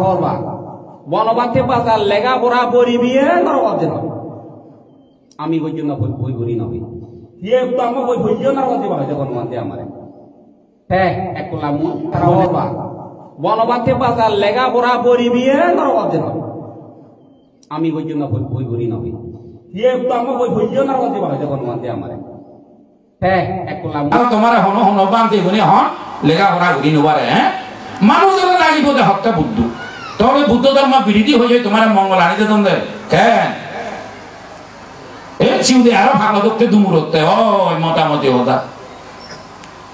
হবা বনবাতে বাজার লেগা পড়া পড়িবিয়ে নরকতে নয় আমি বই না বই করি না হই ইয়ে তো আমার বই বইও নরকতে হয় যখন মানতে আমারে হ্যাঁ একলা মন তারা হবা বনবাতে বাজার লেগা পড়া পড়িবিয়ে নরকতে নয় আমি বই না বই করি না হই ইয়ে তো আমার বই বইও নরকতে হয় যখন মানতে আমারে হ্যাঁ একলা তোমার হন হন বানতে গুনি হন লেগা পড়া ঘুরি নবারে হ্যাঁ মানুষের লাগিব যে হত্যা বুদ্ধ তবে বুদ্ধ ধর্ম বিরোধী হয়ে যায় তোমার মঙ্গল আনিতে তোমাদের কেন এ চিউদে আরো ভালো দেখতে দুমুরতে ওই মোটামুটি হতা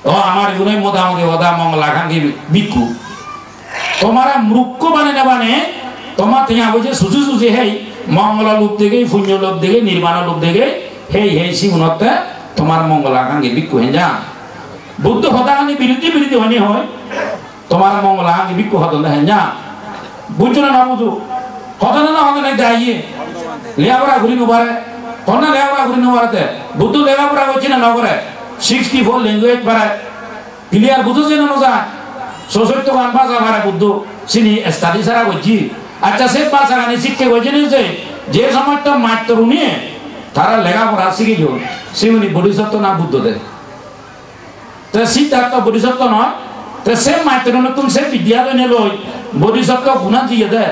ও আমার গুণে মোটামুটি হতা মঙ্গল আকাঙ্ক্ষী ভিক্ষু তোমার মূর্খ বানে না বানে তোমার থেকে বলছে সুচু সুচি হেই মঙ্গল লোক থেকে পুণ্য লোক থেকে নির্মাণ লোক থেকে হেই হেই শিগুণতে তোমার মঙ্গল আকাঙ্ক্ষী ভিক্ষু হে যা বুদ্ধ হতাকাঙ্ক্ষী বিরোধী বিরোধী হনি হয় তোমার মঙ্গল আকাঙ্ক্ষী ভিক্ষু হত হে যা বুঝছো না বুঝো হত না হত না যাইয়ে লেখাপড়া ঘুরি নবারে কন্যা লেখাপড়া ঘুরি নবারেতে বুদ্ধ লেখাপড়া করছে না নগরে 64 ল্যাঙ্গুয়েজ পারে ক্লিয়ার বুঝছে না নজা 66 গান ভাষা পারে বুদ্ধ সিনি স্টাডি ছাড়া করছি আচ্ছা সে ভাষা গানে শিখতে করছে যে সময়টা মাত্র উনিয়ে তারা লেখাপড়া শিখে যাও সে উনি বোধিসত্ত্ব না বুদ্ধ দেয় তো সিদ্ধার্থ বোধিসত্ত্ব নয় তো সে মাত্র নতুন সে বিদ্যা নিয়ে লই বোধিসত্ত্ব গুণা জিয়ে দে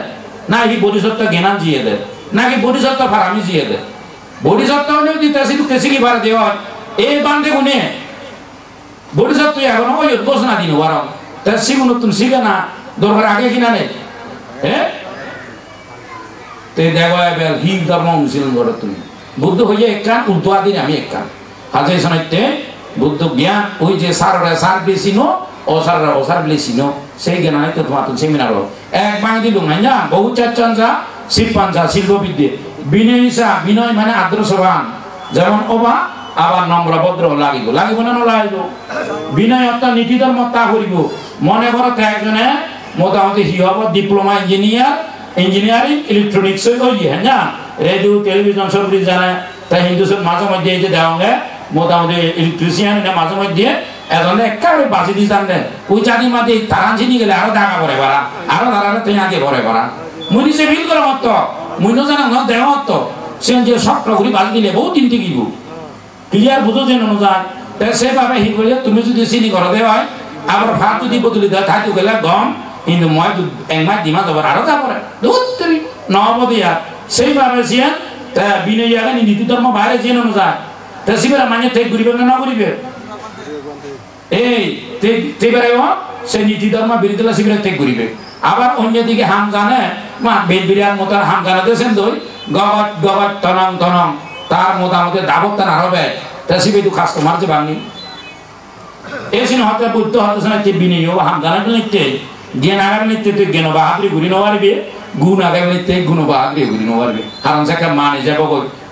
না কি বোধিসত্ত্ব জ্ঞান জিয়ে দে নাকি বোধিসত্ত্ব ফারামি জিয়ে দে বোধিসত্ত্ব যদি তেসি কি ভার দেওয়া এই বান্ধে গুনে বোধিসত্ত্ব এখন ওই ঘোষণা দিন ওয়ারম তেসি গুণ তুমি শিখে না দরকার আগে কিনা নেই হ্যাঁ তে দেখো এবার হিন্দু ধর্ম মুসলিম ঘর তুমি বুদ্ধ হয়ে এক কান উল্টো আদিন আমি এক কান হাজার শোনাইতে বুদ্ধ জ্ঞান ওই যে সাররা সার বেশিনো অসাররা অসার বেশিনো সেই জ্ঞান হয়তো তোমার তো সেমিনার এক বাঙ দিল না বহু চারচঞ্চা শিল্পাঞ্চা শিল্পবিদ্যে বিনয়সা বিনয় মানে আদর্শবান যেমন ওবা আবার নম্র ভদ্র লাগিব লাগিব না লাগিব বিনয় অর্থাৎ নীতি ধর্ম তা করিব মনে করো একজনে মোটামুটি হি হব ডিপ্লোমা ইঞ্জিনিয়ারিং ইলেকট্রনিক্স হয়ে হ্যাঁ না রেডিও টেলিভিশন সব কিছু জানে তাই হিন্দুসন মাঝে মধ্যে এই যে দেওয়া মোটামুটি ইলেকট্রিশিয়ান মাঝে মধ্যে এজনে একেবারে বাঁচি দিয়ে জানলে ওই চাঁদি মাঝে তারান চিনি গেলে আরো ডাকা পরে পারা আরো দাঁড়ালে তুই আগে পরে পারা মুই নিজে ফিল করে মত মুই জানা ন দেহ মত সে যে শক্ত করে বাজি দিলে বহু দিন টিকিব ক্লিয়ার বুঝো যে নজান সেভাবে হি বলে তুমি যদি চিনি করে দেওয়া হয় আবার ভাত যদি বদলি দেওয়া থাকি গেলে গম কিন্তু মই এক মাস দিমা দেবার আরো যা পরে দুই নবদিয়া সেইভাবে সে বিনয় আগে নীতি ধর্ম বাইরে যে নজান তা শিবেরা মানে ঠিক ঘুরিবে না ঘুরিবে এই তেবারে সে নীতি ধর্ম বিরোধী শিবিরে ঠিক ঘুরিবে আবার অন্যদিকে হাম জানে মা বেদ বিরিয়ার মতো হাম জানা দিয়েছেন দই গগত গগত তনং তনং তার মোটামুটি দাবত তার আরবে তা শিবে তো খাস তোমার যে বাঙি এসিন হতে বুদ্ধ হতে শোনা যে বিনয় হাম জানা নিতে জ্ঞান আগার নিতে তুই জ্ঞান বাহাদুরি ঘুরি নবারবে গুণ আগার নিতে গুণ বাহাদুরি ঘুরি নবারবে কারণ সে মানে যাব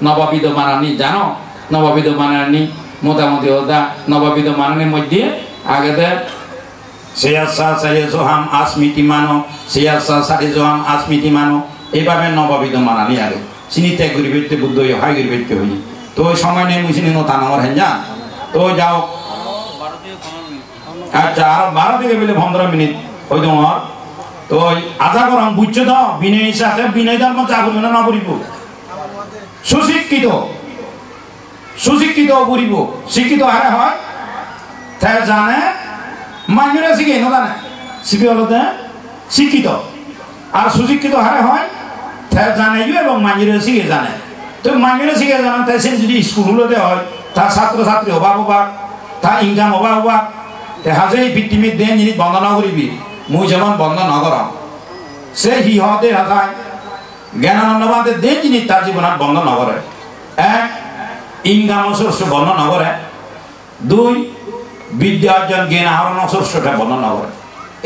নবাবিদ মানানি জানো নবাবিদ মানানি মোটামুটি ওদা নবাবিদ মানানির মধ্যে আগে সেয়াসা সাইজোহাম আসমিতি মানো সেয়াসা সাইজোহাম আসমিতি মানো এইভাবে নবাবিদ মানানি আগে চিনি ত্যাগ করি বেরতে বুদ্ধ হাই করি বেরতে হই তো সময় নেই মুছিনি নতা নামর হ্যাঁ যা তো যাও আচ্ছা আর 12 থেকে বলে 15 মিনিট ওই তোমার তো আশা করম বুঝছো তো বিনয় সাথে বিনয় ধর্ম চা করিব না করিব সুশিক্ষিত সুশিক্ষিত করিব শিক্ষিত হারে হয় তাই জানে মানুষরা শিখে না জানে শিখে হলো শিক্ষিত আর সুশিক্ষিত হারে হয় তাই জানে এবং মানুষরা শিখে জানে তো মানুষরা শিখে জানে তাই সে যদি স্কুলগুলোতে হয় তার ছাত্রছাত্রী অভাব অভাব তার ইনকাম অভাব অভাব হাজে ভিত্তিমিত দেন জিনিস বন্ধ ন করিবি মুই যেমন বন্ধ নগর সে হি হতে হাজায় জ্ঞানানন্দবাদের দেন জিনিস তার জীবনত বন্ধ নগরে এক ইনকাম সোর্স বন্ধ নগরে দুই বিদ্যা অর্জন জ্ঞান আহরণ সোর্সটা বন্ধ নগরে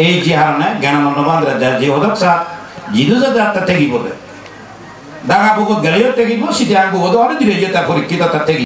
এই যে হারণে জ্ঞানানন্দবাদরা যে হদক সার জিদু যাতে থেকিব দাগা বুকত গেলেও থেকিব সিধে বুকত অনেক ধীরে যে তার পরীক্ষিত তার থেকিব